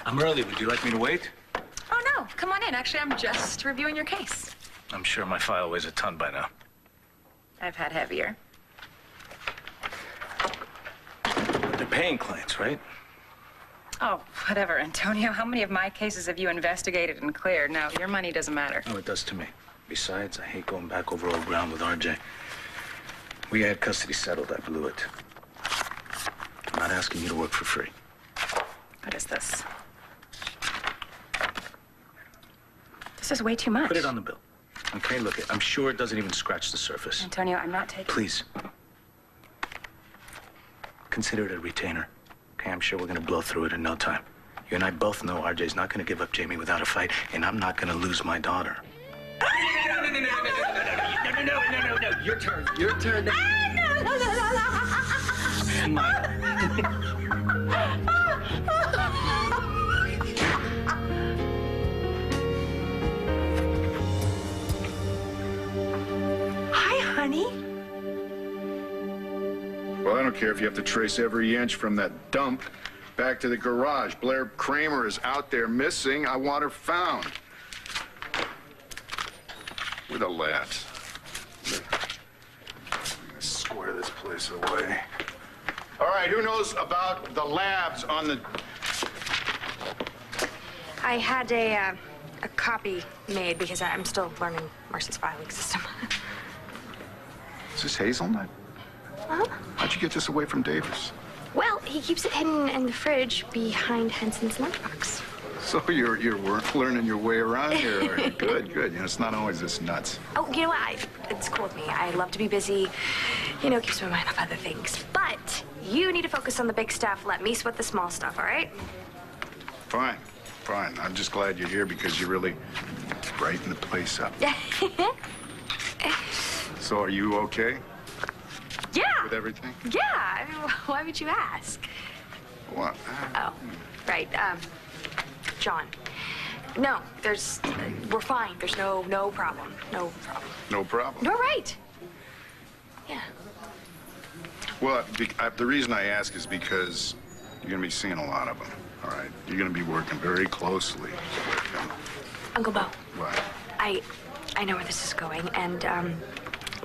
I'm early. Would you like me to wait? Oh, no. Come on in. Actually, I'm just reviewing your case. I'm sure my file weighs a ton by now. I've had heavier. But they're paying clients, right? Oh, whatever, Antonio. How many of my cases have you investigated and cleared? No, your money doesn't matter. Oh, it does to me. Besides, I hate going back over old ground with RJ. We had custody settled. I blew it. I'm not asking you to work for free. What is this? This is way too much. Put it on the bill. Okay, look, I'm sure it doesn't even scratch the surface. Antonio, I'm not taking... Please. Consider it a retainer. Okay, I'm sure we're gonna blow through it in no time. You and I both know RJ's not gonna give up Jamie without a fight, and I'm not gonna lose my daughter. No. Your turn. Your turn. Hi, honey. Well, I don't care if you have to trace every inch from that dump back to the garage. Blair Kramer is out there missing. I want her found. Where the lads? Square this place away. All right, who knows about the labs on the... I had a copy made because I'm still learning Marcy's filing system. Is this hazelnut? Huh? How'd you get this away from Davis? Well, he keeps it hidden in the fridge behind Henson's lunchbox. So you're learning your way around here. Good. You know, it's not always this nuts. Oh, you know what? It's cool with me. I love to be busy. You know, keeps my mind off other things. But you need to focus on the big stuff. Let me sweat the small stuff, all right? Fine. I'm just glad you're here because you really brighten the place up. So are you okay Yeah. with everything? Yeah. I mean, why would you ask? What? Oh, right. John. No, we're fine. There's no problem. No problem. No problem. You're right. Yeah. Well, the reason I ask is because you're going to be seeing a lot of them, all right? You're going to be working very closely with them. Uncle Bo. What? I know where this is going, and,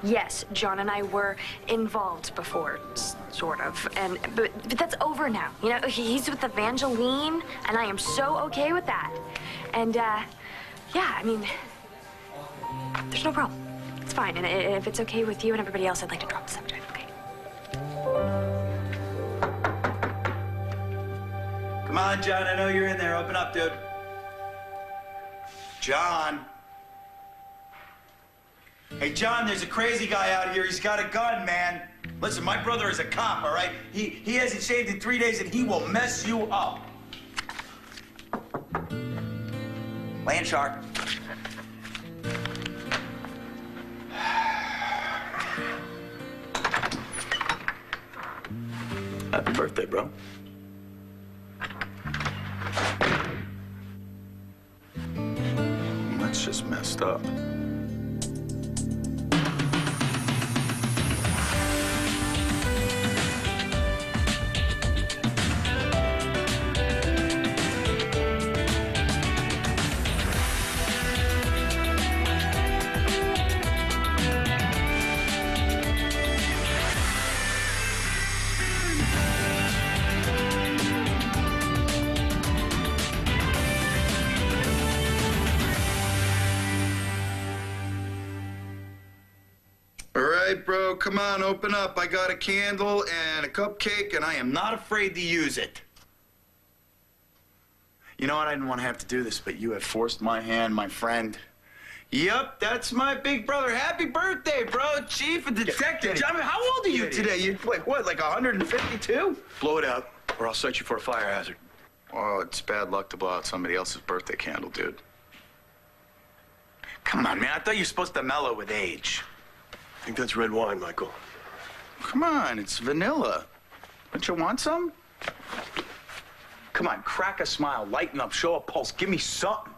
yes, John and I were involved before, sort of, but that's over now. You know, he's with Evangeline, and I am so okay with that. And, yeah, I mean, there's no problem. It's fine, and if it's okay with you and everybody else, I'd like to drop the subject, okay? Come on, John. I know you're in there. Open up, dude. John. Hey, John, there's a crazy guy out here. He's got a gun, man. Listen, my brother is a cop, all right? He hasn't shaved in 3 days, and he will mess you up. Land shark. Happy birthday, bro. That's just messed up. Bro, come on, open up. I got a candle and a cupcake, and I am not afraid to use it. You know what? I didn't want to have to do this, but you have forced my hand, my friend. Yep, that's my big brother. Happy birthday, bro. Chief of Detective. Get I mean, how old are you today? You're like, what, like 152? Blow it out, or I'll set you for a fire hazard. Oh, it's bad luck to blow out somebody else's birthday candle, dude. Come on, man. I thought you were supposed to mellow with age. I think that's red wine, Michael. Come on, it's vanilla. Don't you want some? Come on, crack a smile, lighten up, show a pulse. Give me something.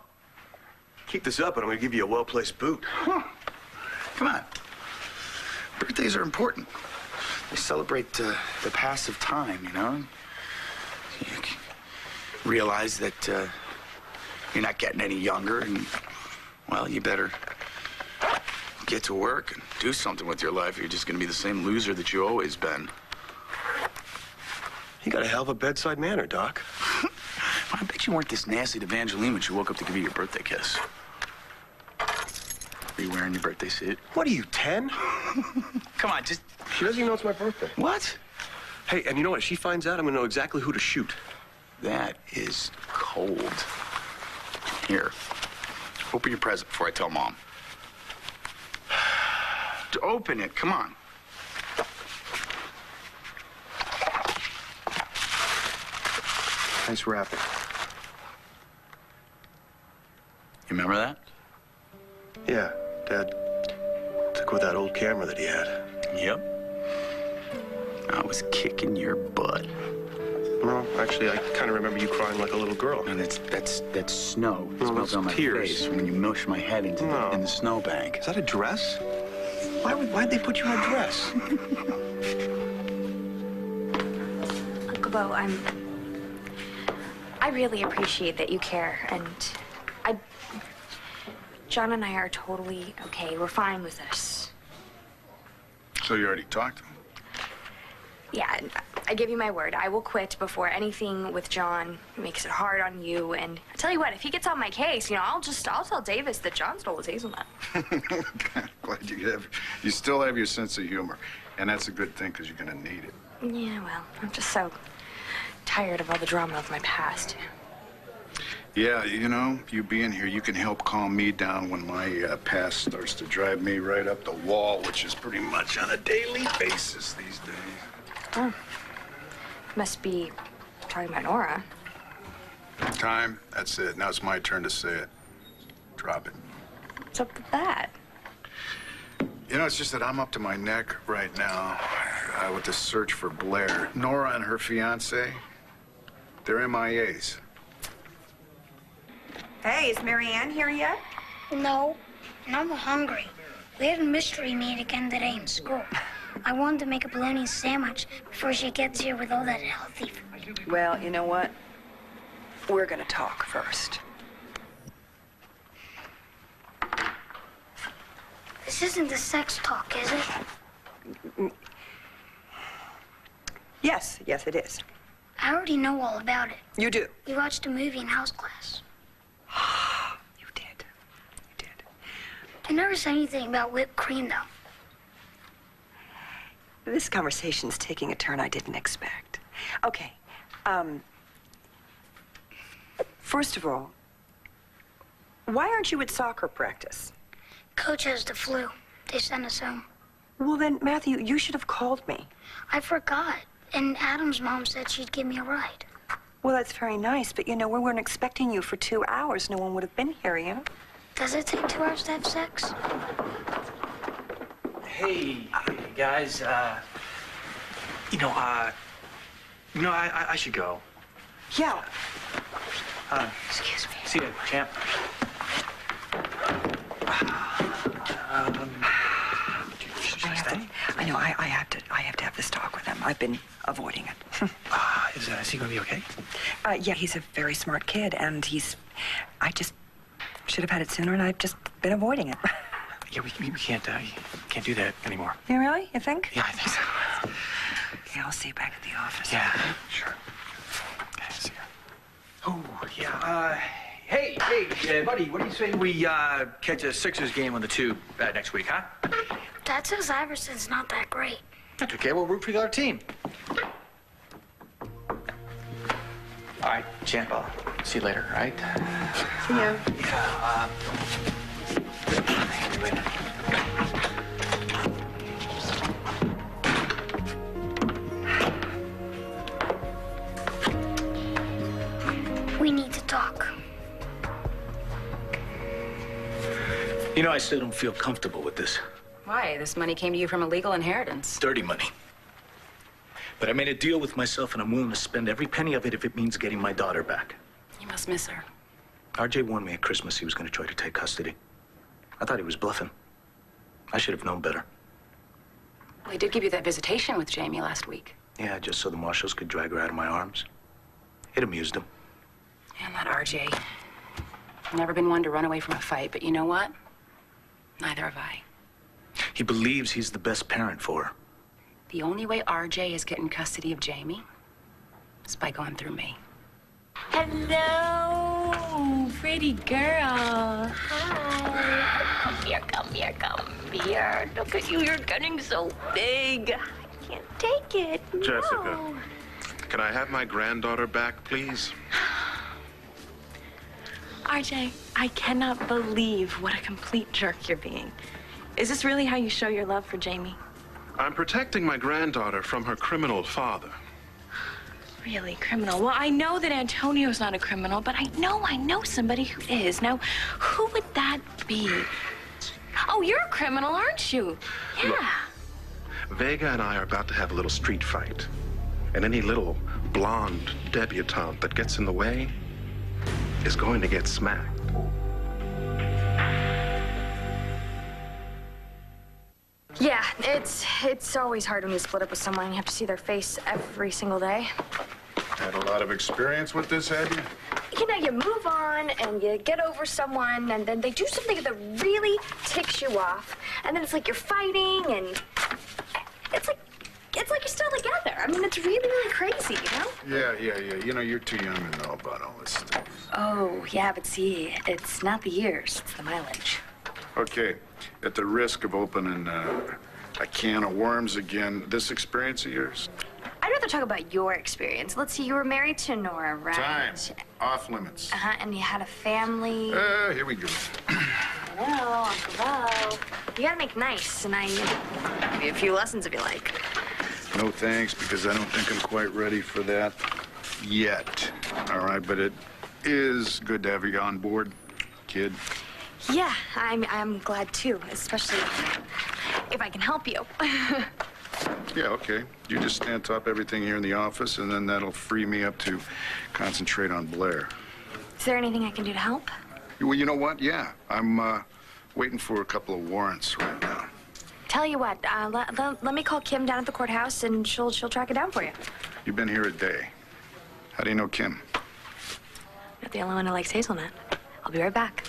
Keep this up, and I'm gonna give you a well-placed boot. Huh. Come on. Birthdays are important. They celebrate the pass of time, you know? realize that you're not getting any younger, and, well, you better get to work and do something with your life. You're just going to be the same loser that you always been. You got a hell of a bedside manner, Doc. I bet you weren't this nasty to Evangeline when she woke up to give you your birthday kiss. Are you wearing your birthday suit? What are you, 10? Come on, just... She doesn't even know it's my birthday. What? Hey, and you know what? If she finds out, I'm gonna know exactly who to shoot. That is cold. Here. Open your present before I tell Mom. Open it, come on. Nice wrapping. You remember that? Yeah, Dad took with that old camera that he had. Yep. I was kicking your butt. No, actually, I kind of remember you crying like a little girl. And that's snow. It No, smells those on my tears. face when you mush my head into No. in the snowbank. Is that a dress? Why'd they put you in a dress? Uncle Bo, I really appreciate that you care, and John and I are totally okay. We're fine with this. So you already talked to him? Yeah, and I give you my word. I will quit before anything with John makes it hard on you. And I tell you what, if he gets on my case, I'll tell Davis that John stole his hazelnut. Glad you still have your sense of humor. And that's a good thing, because you're going to need it. Yeah, well, I'm just so tired of all the drama of my past. Yeah, you being here, you can help calm me down when my past starts to drive me right up the wall, which is pretty much on a daily basis these days. Oh. Must be talking about Nora. Time, that's it. Now it's my turn to say it. Drop it. What's up with that? It's just that I'm up to my neck right now with the search for Blair. Nora and her fiance, they're MIAs. Hey, is Marianne here yet? No, and I'm hungry. We had a mystery meet again today in school. I wanted to make a bologna sandwich before she gets here with all that healthy food. Well, you know what? We're gonna talk first. This isn't the sex talk, is it? Yes, it is. I already know all about it. You do. We watched a movie in house class. You did. I never said anything about whipped cream, though. This conversation's taking a turn I didn't expect. Okay, first of all, why aren't you at soccer practice? Coach has the flu. They sent us home. Well, then, Matthew, you should have called me. I forgot, and Adam's mom said she'd give me a ride. Well, that's very nice, but we weren't expecting you for 2 hours. No one would have been here, Does it take 2 hours to have sex? Hey, guys, I should go. Yeah. Excuse me. See you, champ. Should I stay? I know. I have to have this talk with him. I've been avoiding it. Is he gonna be okay? Yeah, he's a very smart kid, and I just should have had it sooner, and I've just been avoiding it. Yeah, we can't do that anymore. You really? You think? Yeah, I think so. Yeah, I'll see you back at the office. Yeah, sure. Okay, see ya. Oh, yeah. Hey, buddy, what do you say we catch a Sixers game on the tube next week, huh? Dad says Iverson's not that great. That's okay. We'll root for the other team. All right, champ. I'll see you later. All right. See ya. Yeah. Wait. We need to talk. I still don't feel comfortable with this. Why? This money came to you from a legal inheritance. Dirty money. But I made a deal with myself, and I'm willing to spend every penny of it if it means getting my daughter back. You must miss her. RJ warned me at Christmas he was going to try to take custody. I thought he was bluffing. I should have known better. Well, he did give you that visitation with Jamie last week. Yeah, just so the marshals could drag her out of my arms. It amused him. RJ. I've never been one to run away from a fight, but you know what? Neither have I. He believes he's the best parent for her. The only way RJ is getting custody of Jamie is by going through me. Hello, pretty girl. Hi. Come here, come here, come here. Look at you, you're getting so big. I can't take it. Jessica. No. Can I have my granddaughter back, please? RJ, I cannot believe what a complete jerk you're being. Is this really how you show your love for Jamie? I'm protecting my granddaughter from her criminal father. Really, criminal? Well, I know that Antonio's not a criminal, but I know somebody who is. Now, who would that be? Oh, you're a criminal, aren't you? Yeah. Look, Vega and I are about to have a little street fight. And any little blonde debutante that gets in the way is going to get smacked. Yeah, it's always hard when you split up with someone and you have to see their face every single day. Had a lot of experience with this, had you? You know, you move on and you get over someone, and then they do something that really ticks you off, and then it's like you're fighting, and it's like you're still together. I mean, it's really, really crazy, you know? Yeah. You know, you're too young to know about all this stuff. Oh, yeah, but see, it's not the years, it's the mileage. Okay, at the risk of opening a can of worms again, this experience of yours? I'd rather talk about your experience. Let's see, you were married to Nora, right? Time. Off limits. And you had a family. Here we go. Hello, Uncle Bo. You gotta make nice, and I give you a few lessons if you like. No thanks, because I don't think I'm quite ready for that yet. All right, but it is good to have you on board, kid. Yeah, I'm glad too, especially if I can help you. Yeah, okay. You just stand top everything here in the office, and then that'll free me up to concentrate on Blair. Is there anything I can do to help? Well, you know what? Yeah, I'm waiting for a couple of warrants right now. Tell you what, let me call Kim down at the courthouse, and she'll track it down for you. You've been here a day. How do you know Kim? You're the only one who likes hazelnut. I'll be right back.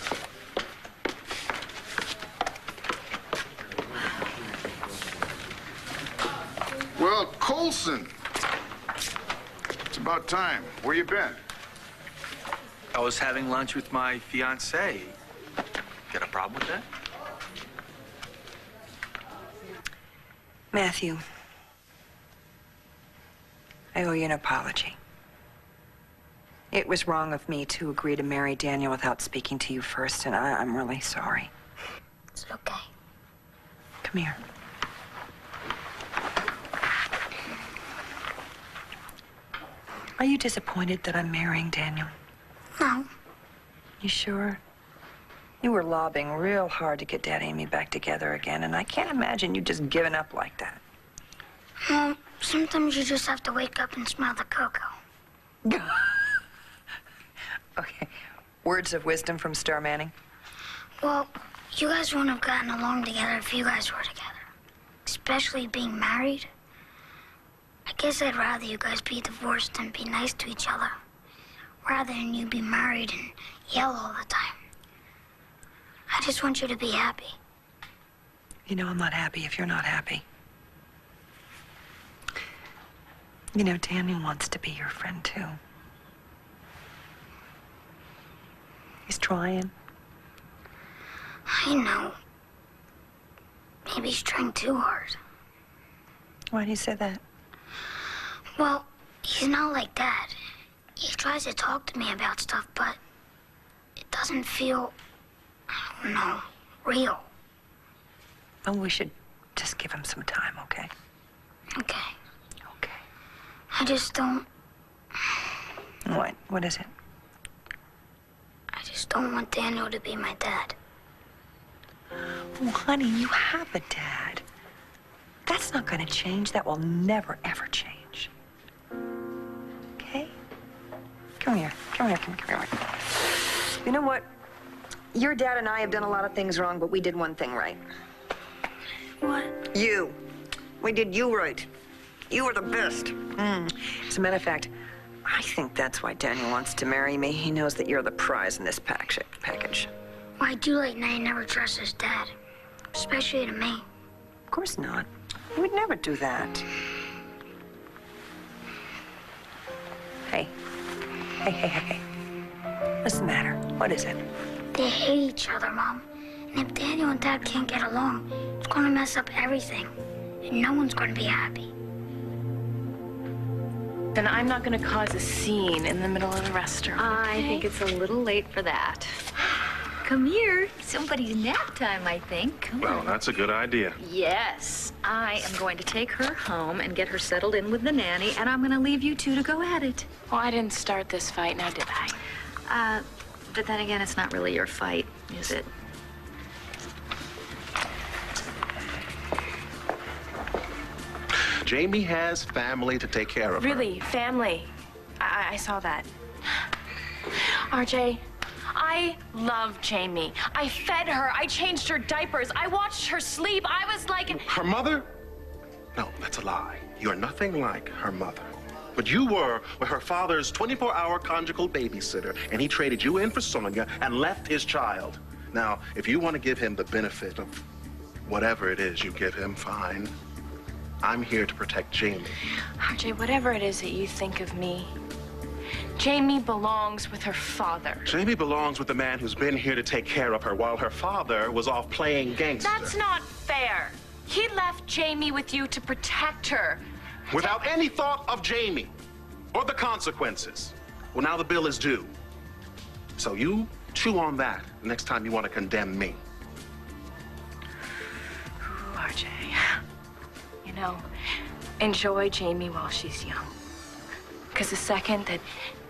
Well, Coulson. It's about time. Where you been? I was having lunch with my fiancée. Got a problem with that? Matthew, I owe you an apology. It was wrong of me to agree to marry Daniel without speaking to you first, and I'm really sorry. It's okay. Come here. Are you disappointed that I'm marrying Daniel? No. You sure? You were lobbying real hard to get Dad and Amy back together again, and I can't imagine you just giving up like that. Mom, sometimes you just have to wake up and smell the cocoa. Okay. Words of wisdom from Star Manning. Well, you guys wouldn't have gotten along together if you guys were together. Especially being married. I guess I'd rather you guys be divorced and be nice to each other. Rather than you be married and yell all the time. I just want you to be happy. You know, I'm not happy if you're not happy. You know, Daniel wants to be your friend, too. He's trying. I know. Maybe he's trying too hard. Why do you say that? Well, he's not like Dad. He tries to talk to me about stuff, but it doesn't feel, I don't know, real. Oh, we should just give him some time, okay? Okay. Okay. I just don't, What? What is it? I just don't want Daniel to be my dad. Oh, honey, you have a dad. That's not going to change. That will never, ever change. Okay? Come here. Come here. Come here. You know what? Your dad and I have done a lot of things wrong, but we did one thing right. What? You. We did you right. You were the best. As a matter of fact, I think that's why Daniel wants to marry me. He knows that you're the prize in this package. Well, I do like Nanny never trusts his dad. Especially to me. Of course not. He would never do that. Hey. Hey. What's the matter? What is it? They hate each other, Mom. And if Daniel and Dad can't get along, it's going to mess up everything. And no one's going to be happy. Then I'm not going to cause a scene in the middle of the restaurant. I think it's a little late for that. Come here. Somebody's nap time, I think. Come Well, on. that's a good idea. Yes, I am going to take her home and get her settled in with the nanny, and I'm going to leave you two to go at it. Well, I didn't start this fight, now did I? But then again, it's not really your fight, is it? Jamie has family to take care of her. Really, family. I saw that. RJ, I love Jamie. I fed her. I changed her diapers. I watched her sleep. I was like... Her mother? No, that's a lie. You're nothing like her mother. But you were her father's 24-hour conjugal babysitter, and he traded you in for Sonia and left his child. Now, if you want to give him the benefit of whatever it is you give him, fine. I'm here to protect Jamie. RJ, whatever it is that you think of me, Jamie belongs with her father. Jamie belongs with the man who's been here to take care of her while her father was off playing gangster. That's not fair. He left Jamie with you to protect her. Without any thought of Jamie or the consequences. Well, now the bill is due. So you chew on that next time you want to condemn me. Ooh, RJ. You know, enjoy Jamie while she's young. Because the second that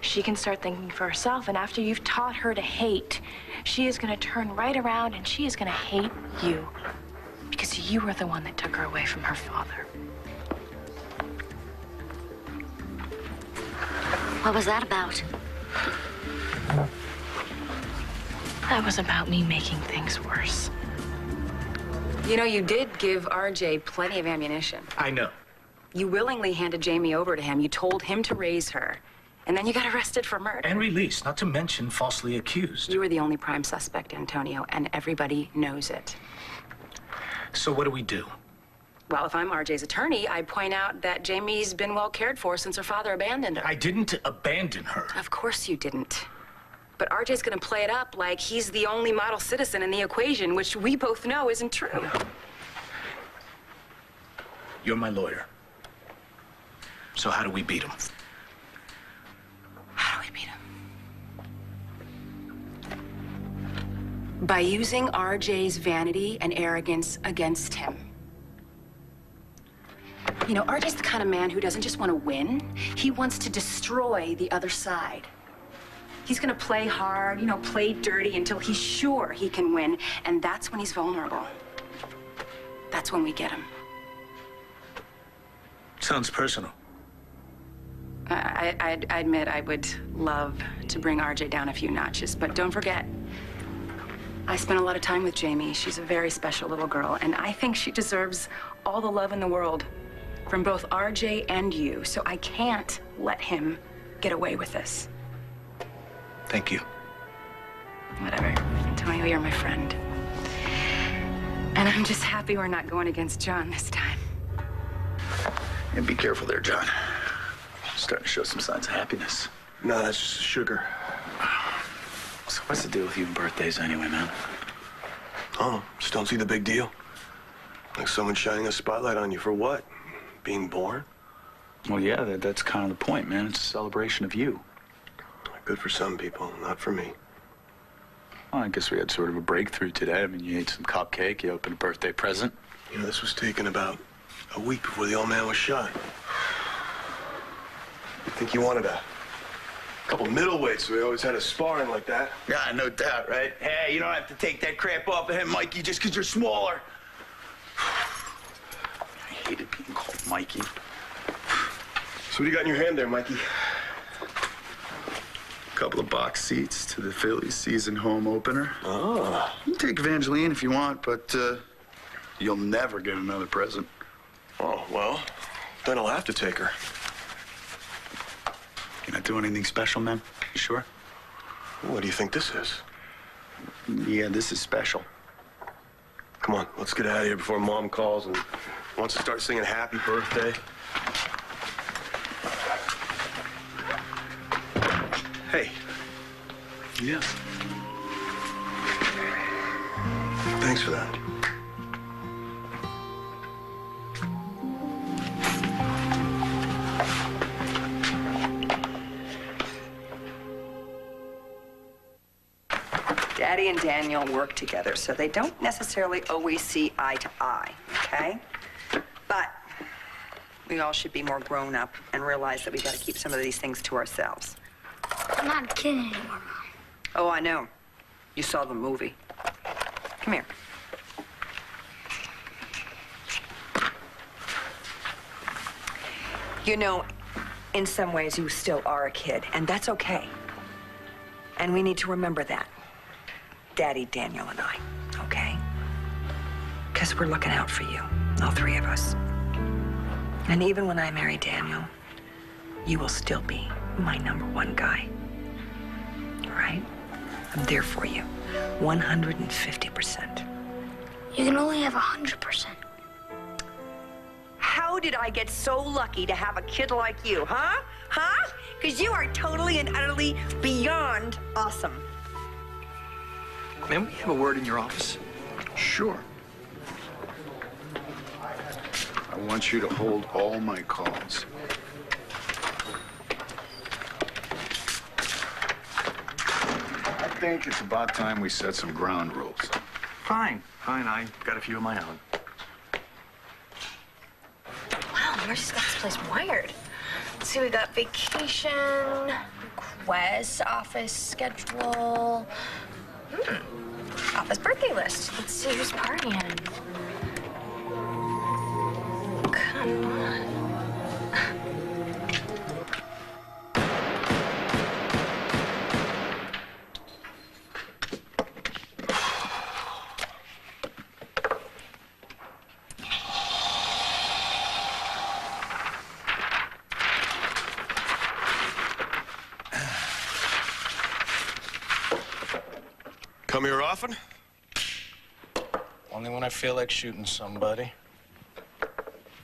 she can start thinking for herself, and after you've taught her to hate, she is going to turn right around and she is going to hate you. Because you were the one that took her away from her father. What was that about? That was about me making things worse. You know, you did give RJ plenty of ammunition. I know. You willingly handed Jamie over to him. You told him to raise her. And then you got arrested for murder. And released, not to mention falsely accused. You were the only prime suspect, Antonio, and everybody knows it. So what do we do? Well, if I'm RJ's attorney, I'd point out that Jamie's been well cared for since her father abandoned her. I didn't abandon her. Of course you didn't. But RJ's gonna play it up like he's the only model citizen in the equation, which we both know isn't true. You're my lawyer. So how do we beat him? How do we beat him? By using RJ's vanity and arrogance against him. You know, RJ's the kind of man who doesn't just want to win, he wants to destroy the other side. He's gonna play hard, you know, play dirty until he's sure he can win, and that's when he's vulnerable. That's when we get him. Sounds personal. I admit I would love to bring RJ down a few notches, but don't forget, I spent a lot of time with Jamie. She's a very special little girl, and I think she deserves all the love in the world from both RJ and you, so I can't let him get away with this. Thank you. Whatever. Antonio, you're my friend. And I'm just happy we're not going against John this time. And be careful there, John. Starting to show some signs of happiness. No, that's just sugar. So what's the deal with you and birthdays anyway, man? Oh, just don't see the big deal. Like someone shining a spotlight on you for what? Being born? Well, yeah, that's kind of the point, man. It's a celebration of you. Good for some people, not for me. Well, I guess we had sort of a breakthrough today. I mean, you ate some cupcake, you opened a birthday present. You know, this was taken about a week before the old man was shot. I think he wanted a couple middleweights, so we always had us sparring like that. Yeah, no doubt, right? Hey, you don't have to take that crap off of him, Mikey, just because you're smaller. I hated being called Mikey. So what do you got in your hand there, Mikey? Couple of box seats to the Phillies season home opener. Oh. You can take Evangeline if you want, but you'll never get another present. Oh, well, then I'll have to take her. You Not doing anything special, man? You sure? What do you think this is? Yeah, this is special. Come on, let's get out of here before Mom calls and wants to start singing happy birthday. Hey. Yeah. Thanks for that. Daddy and Daniel work together, so they don't necessarily always see eye to eye, okay? But we all should be more grown up and realize that we got to keep some of these things to ourselves. I'm not a kid anymore, Mom. Oh, I know. You saw the movie. Come here. You know, in some ways, you still are a kid, and that's okay. And we need to remember that. Daddy, Daniel, and I, okay? Because we're looking out for you, all three of us. And even when I marry Daniel, you will still be my #1 guy. All right? I'm there for you, 150%. You can only have 100%. How did I get so lucky to have a kid like you, huh? Huh? Because you are totally and utterly beyond awesome. May we have a word in your office? Sure. I want you to hold all my calls. I think it's about time we set some ground rules. Fine. I got a few of my own. Wow, Marcy's got this place wired. Let's see, we got vacation, request, office schedule, office birthday list. Let's see who's partying. Come on. Come here often? Only when I feel like shooting somebody.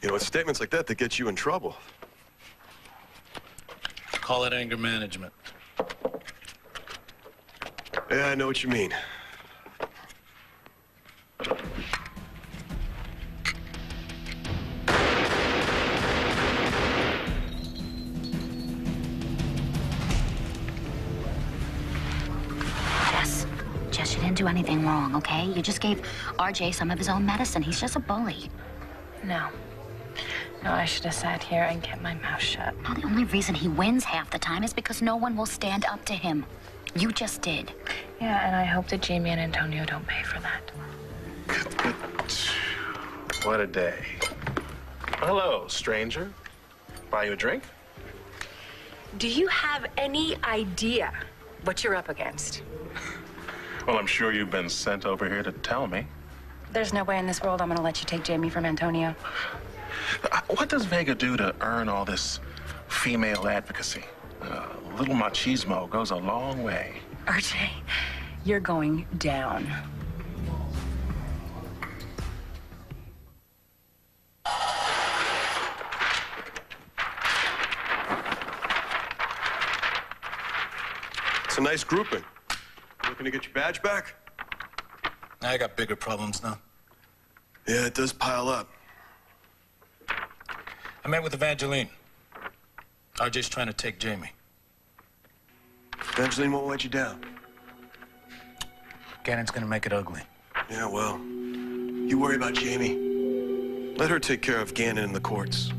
You know, it's statements like that that get you in trouble. Call it anger management. Yeah, I know what you mean. Jess, you didn't do anything wrong, okay? You just gave RJ some of his own medicine. He's just a bully. No, I should have sat here and kept my mouth shut. Now, the only reason he wins half the time is because no one will stand up to him. You just did. Yeah, and I hope that Jamie and Antonio don't pay for that. What a day. Hello, stranger. Buy you a drink? Do you have any idea what you're up against? Well, I'm sure you've been sent over here to tell me. There's no way in this world I'm gonna let you take Jamie from Antonio. What does Vega do to earn all this female advocacy? A little machismo goes a long way. RJ, you're going down. It's a nice grouping. Looking to get your badge back? I got bigger problems now. Yeah, it does pile up. I met with Evangeline. RJ's trying to take Jamie. Evangeline won't let you down. Gannon's gonna make it ugly. Yeah, well, you worry about Jamie. Let her take care of Gannon in the courts.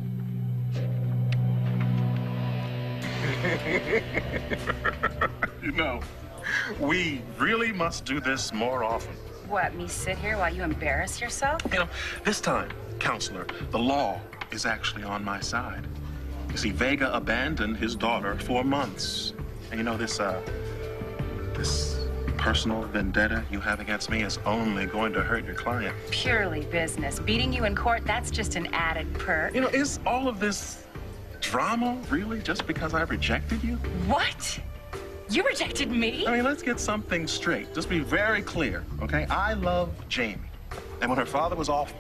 You know, we really must do this more often. What, me sit here while you embarrass yourself? You know, this time, counselor, the law is actually on my side. You see, Vega abandoned his daughter for months. And you know, this personal vendetta you have against me is only going to hurt your client. Purely business. Beating you in court, that's just an added perk. You know, is all of this drama, really, just because I rejected you? What? You rejected me? I mean, let's get something straight. Just be very clear, okay? I love Jamie. And when her father was off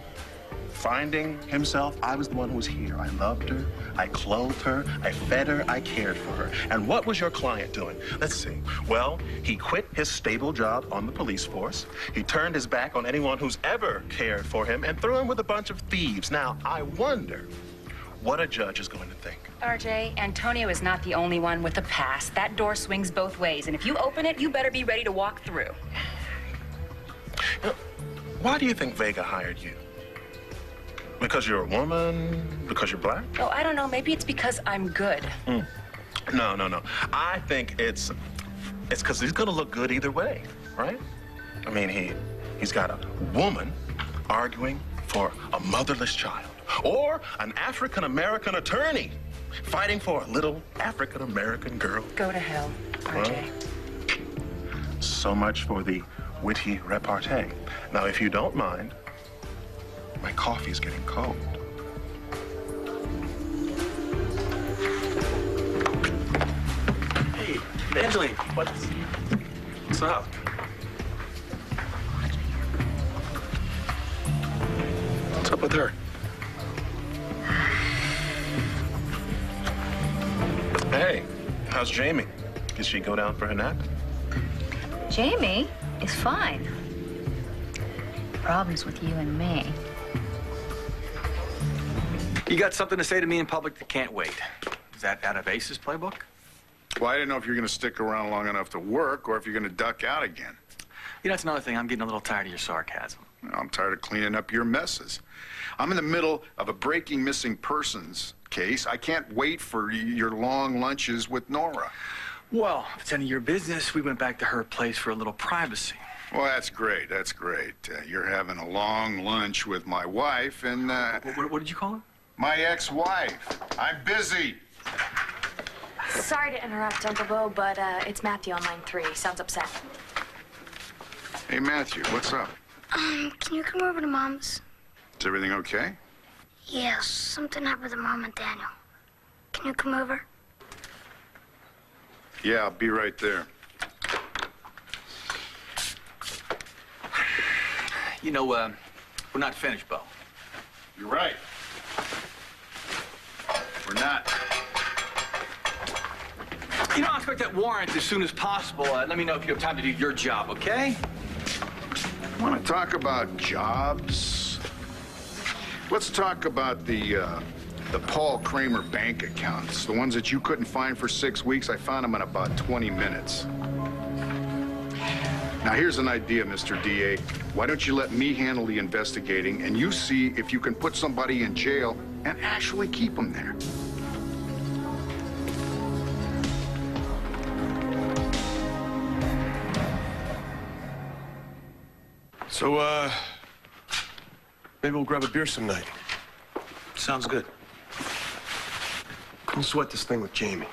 finding himself, I was the one who was here. I loved her, I clothed her, I fed her, I cared for her. And what was your client doing? Let's see. Well, he quit his stable job on the police force. He turned his back on anyone who's ever cared for him and threw him with a bunch of thieves. Now, I wonder what a judge is going to think. RJ, Antonio is not the only one with a past. That door swings both ways, and if you open it, you better be ready to walk through. Now, why do you think Vega hired you? Because you're a woman? Because you're black? Oh, I don't know. Maybe it's because I'm good. No. I think it's because he's gonna look good either way, right? I mean, he's got a woman arguing for a motherless child, or an African-American attorney fighting for a little African-American girl. Go to hell, RJ. Well, so much for the witty repartee. Now, if you don't mind, my coffee's getting cold. Hey, Evangeline, what's up? What's up with her? Hey, how's Jamie? Did she go down for her nap? Jamie is fine. Problems with you and me. You got something to say to me in public that can't wait. Is that out of Ace's playbook? Well, I didn't know if you're going to stick around long enough to work or if you're going to duck out again. You know, that's another thing. I'm getting a little tired of your sarcasm. I'm tired of cleaning up your messes. I'm in the middle of a breaking missing persons case. I can't wait for your long lunches with Nora. Well, if it's any of your business, we went back to her place for a little privacy. Well, that's great. That's great. You're having a long lunch with my wife and... What did you call her? My ex-wife. I'm busy. Sorry to interrupt, Uncle Bo, but it's Matthew on line 3. Sounds upset. Hey, Matthew, what's up? Can you come over to Mom's? Is everything okay? Yes, something happened with Mom and Daniel. Can you come over? Yeah, I'll be right there. You know, we're not finished, Bo. You're right. We're not. You know, I'll expect that warrant as soon as possible. Let me know if you have time to do your job, okay? Want to talk about jobs? Let's talk about the Paul Kramer bank accounts. The ones that you couldn't find for 6 weeks. I found them in about 20 minutes. Now, here's an idea, Mr. DA. Why don't you let me handle the investigating and you see if you can put somebody in jail and actually keep them there? So, maybe we'll grab a beer some night. Sounds good. We'll sweat this thing with Jamie.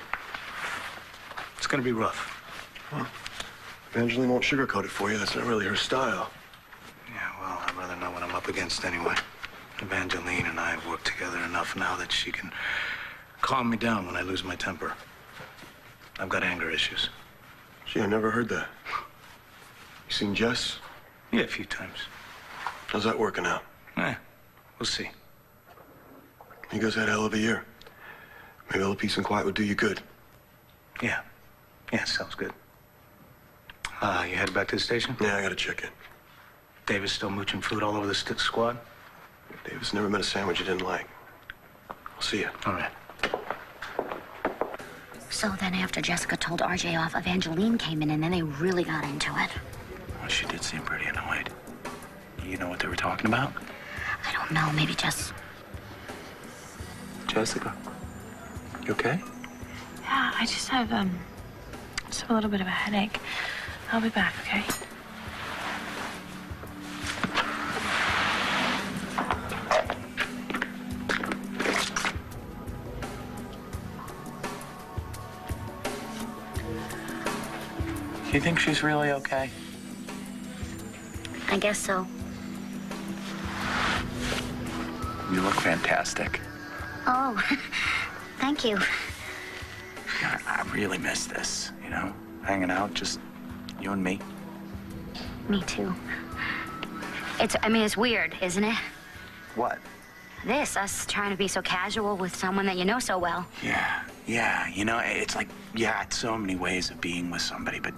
It's gonna be rough. Huh. Evangeline won't sugarcoat it for you. That's not really her style. Yeah, well, I'd rather know what I'm up against anyway. Evangeline and I have worked together enough now that she can calm me down when I lose my temper. I've got anger issues. Gee, I never heard that. You seen Jess? Yeah, a few times. How's that working out? Eh, we'll see. You guys had a hell of a year. Maybe a little peace and quiet would do you good. Yeah. Yeah, sounds good. You headed back to the station? Yeah, I gotta check in. Davis still mooching food all over the squad? Davis never met a sandwich he didn't like. I'll see you. All right. So then after Jessica told RJ off, Evangeline came in and then they really got into it. Well, she did seem pretty annoyed. You know what they were talking about? I don't know, maybe just... Jessica, you okay? Yeah, I just have a little bit of a headache. I'll be back, okay? You think she's really okay? I guess so. You look fantastic. Oh, Thank you. I really miss this, you know? Hanging out, just you and me. Me too. It's weird, isn't it? What? This, us trying to be so casual with someone that you know so well. Yeah, you know, it's like, it's so many ways of being with somebody, but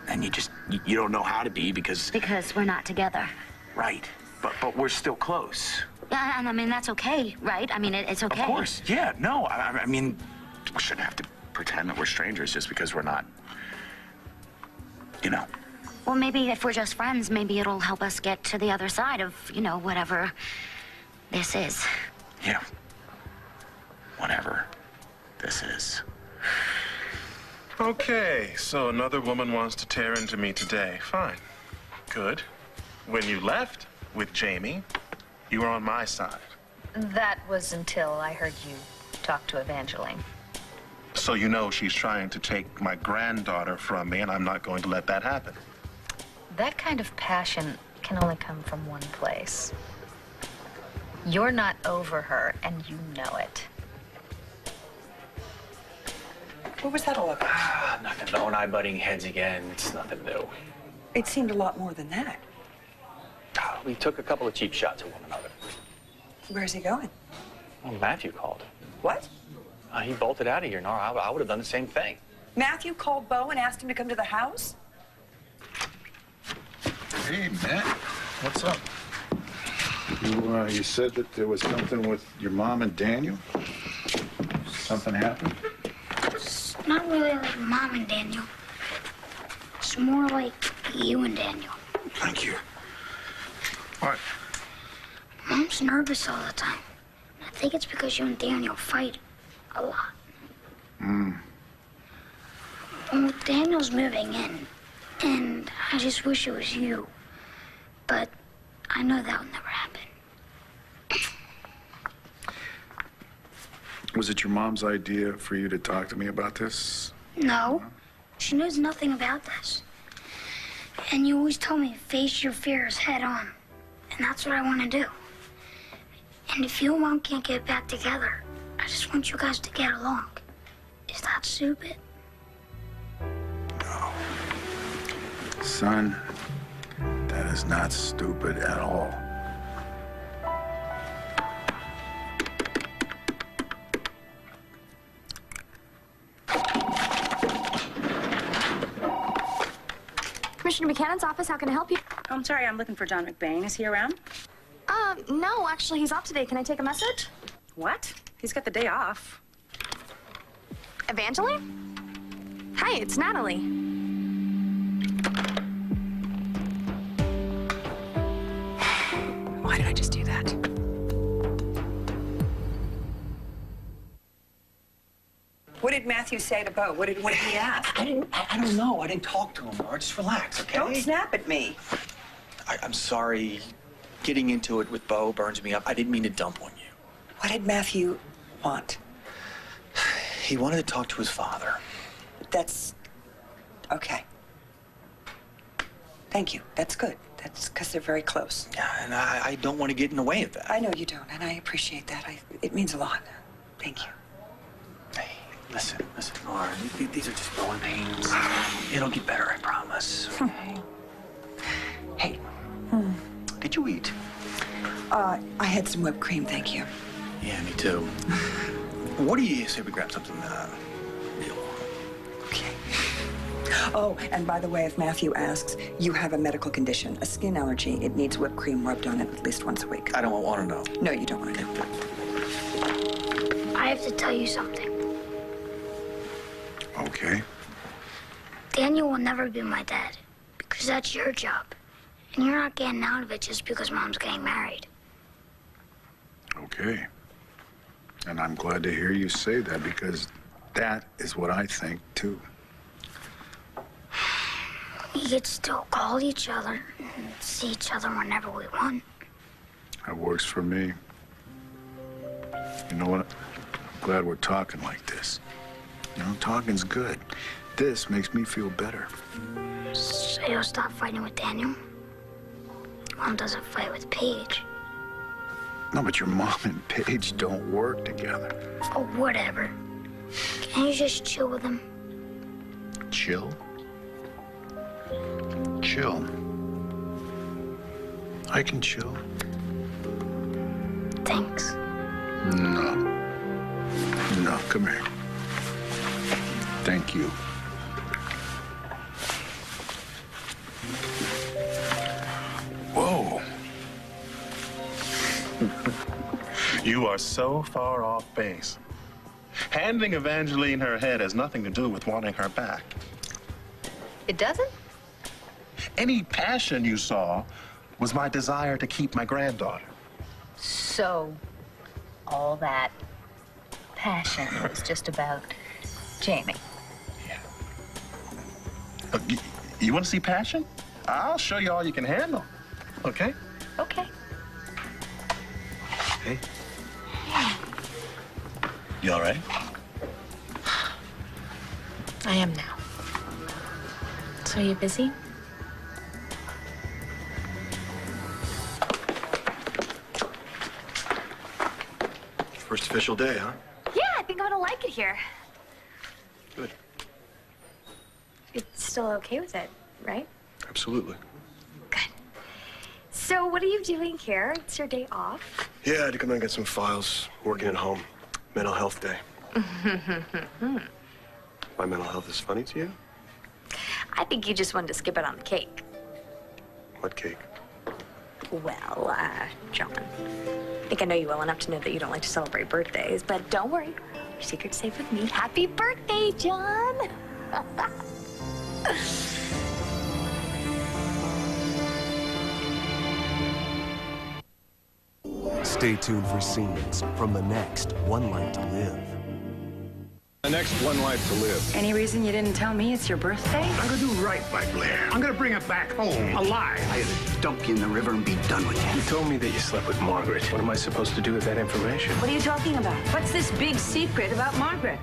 then you don't know how to be because... Because we're not together. Right, but we're still close. Yeah, and I mean, that's okay, right? I mean, it's okay. Of course, yeah, no, I mean, we shouldn't have to pretend that we're strangers just because we're not, you know. Well, maybe if we're just friends, maybe it'll help us get to the other side of, you know, whatever this is. Yeah. Whatever this is. Okay, so another woman wants to tear into me today. Fine. Good. When you left with Jamie, you were on my side. That was until I heard you talk to Evangeline. So you know she's trying to take my granddaughter from me, and I'm not going to let that happen. That kind of passion can only come from one place. You're not over her, and you know it. What was that all about? Nothing. Mo and I butting heads again. It's nothing new. It seemed a lot more than that. We took a couple of cheap shots at one another. Where's he going? Well, Matthew called. What? He bolted out of here. No, I would have done the same thing. Matthew called Bo and asked him to come to the house? Hey, Matt. What's up? You said that there was something with your mom and Daniel? Something happened? It's not really like Mom and Daniel. It's more like you and Daniel. Thank you. What? Mom's nervous all the time. I think it's because you and Daniel fight a lot. Well, Daniel's moving in, and I just wish it was you. But I know that would never happen. Was it your mom's idea for you to talk to me about this? No, she knows nothing about this. And you always told me, face your fears head on. And that's what I want to do. And if you and Mom can't get back together, I just want you guys to get along. Is that stupid? No. Son, that is not stupid at all. Commissioner Buchanan's office, how can I help you? Oh, I'm sorry, I'm looking for John McBain. Is he around? No, actually, he's off today. Can I take a message? What? He's got the day off. Evangeline? Hi, it's Natalie. Why did I just do that? What did Matthew say to Bo? What did he ask? I don't know. I didn't talk to him, Laura. Just relax, okay? Don't snap at me. I'm sorry. Getting into it with Bo burns me up. I didn't mean to dump on you. What did Matthew want? He wanted to talk to his father. That's okay. Thank you. That's good. That's because they're very close. Yeah, and I don't want to get in the way of that. I know you don't, and I appreciate that. It means a lot. Thank you. Hey, listen, Laura. These are just growing pains. It'll get better, I promise. Okay? Hey, did you eat? I had some whipped cream, thank you. Yeah, me too. What do you say we grab something real? Okay. Oh, and by the way, if Matthew asks, you have a medical condition, a skin allergy. It needs whipped cream rubbed on it at least once a week. I don't want to know. No, you don't want to know. I have to tell you something. Okay. Daniel will never be my dad, because that's your job. And you're not getting out of it just because Mom's getting married. Okay. And I'm glad to hear you say that, because that is what I think, too. We could still call each other and see each other whenever we want. That works for me. You know what? I'm glad we're talking like this. You know, talking's good. This makes me feel better. So you'll stop fighting with Daniel? Mom doesn't fight with Paige. No, but your mom and Paige don't work together. Oh, whatever. Can you just chill with him? Chill? Chill. I can chill. Thanks. No. No, come here. Thank you. Whoa. You are so far off base. Handing Evangeline her head has nothing to do with wanting her back. It doesn't? Any passion you saw was my desire to keep my granddaughter. So, all that passion was just about Jamie. You want to see passion? I'll show you all you can handle. Okay? Okay. Hey. You all right? I am now. So you busy? First official day, huh? Yeah, I think I'm gonna like it here. Good. You're still okay with it, right? Absolutely. So what are you doing here? It's your day off. Yeah, I had to come in and get some files. Working at home. Mental health day. My mental health is funny to you? I think you just wanted to skip it on the cake. What cake? Well, John, I think I know you well enough to know that you don't like to celebrate birthdays, but don't worry. Your secret's safe with me. Happy birthday, John! Stay tuned for scenes from the next One Life to Live. The next One Life to Live. Any reason you didn't tell me it's your birthday? I'm gonna do right by Blair. I'm gonna bring her back home, alive. I had to dump you in the river and be done with you. You told me that you slept with Margaret. What am I supposed to do with that information? What are you talking about? What's this big secret about Margaret?